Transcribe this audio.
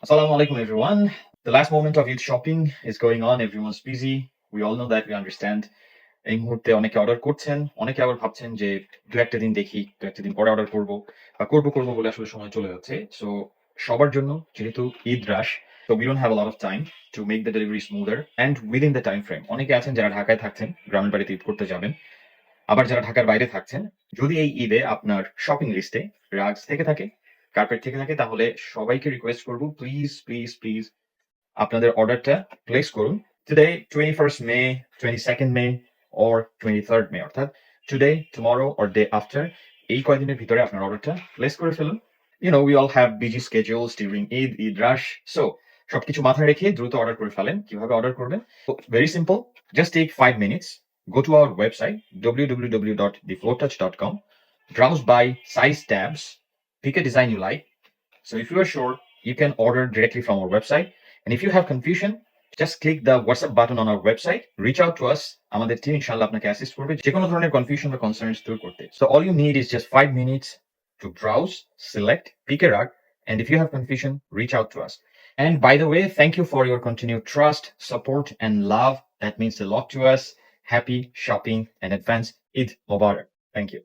Assalamu alaikum, everyone. The last moment of Eid shopping is going on. Everyone's busy. We all know that. We understand. এই মুহূর্তে অনেকে order করছেন, অনেকে আবার ভাবছেন যে দু একটা দিন দেখি, দু একটা দিন পরে অর্ডার করবো বা করবো বলে আসলে সময় চলে যাচ্ছে। সো সবার জন্য যেহেতু ঈদ রাশ, so we don't have a lot of time to make the delivery smoother and within the time frame. অনেকে আছেন যারা ঢাকায় থাকছেন, গ্রামের বাড়িতে ঈদ করতে যাবেন। আবার যারা ঢাকার বাইরে থাকছেন, যদি এই ঈদে আপনার শপিং লিস্টে রাগস থেকে থাকে, কার্পেট থেকে থাকে, তাহলে সবাইকে রিকোয়েস্ট করব, প্লিজ আপনাদের অর্ডারটা প্লেস করুন। Today 21st May, 22nd May or 23rd মে, অর্থাৎ today, tomorrow or day after, এই কয়দিনের ভিতরে আপনার অর্ডারটা প্লেস করে ফেলুন। We all have busy schedules during Eid rush. So সবকিছু মাথায় রেখে দ্রুত অর্ডার করে ফেলেন। কিভাবে অর্ডার করবেন? Very simple. Just take 5 minutes. Go to our website www.theflowtouch.com. Browse by size tabs. Pick a design you like. So if you are sure, you can order directly from our website. And if you have confusion, just click the WhatsApp button on our website. Reach out to us. আমাদের team ইনশাআল্লাহ আপনাকে assist করবে যে কোনো ধরনের confusion বা concerns দূর করতে। So all you need is just 5 minutes to browse, select, pick a rug, and if you have confusion, reach out to us. And by the way, thank you for your continued trust, support, and love. That means a lot to us. Happy shopping and advance Eid Mubarak. Thank you.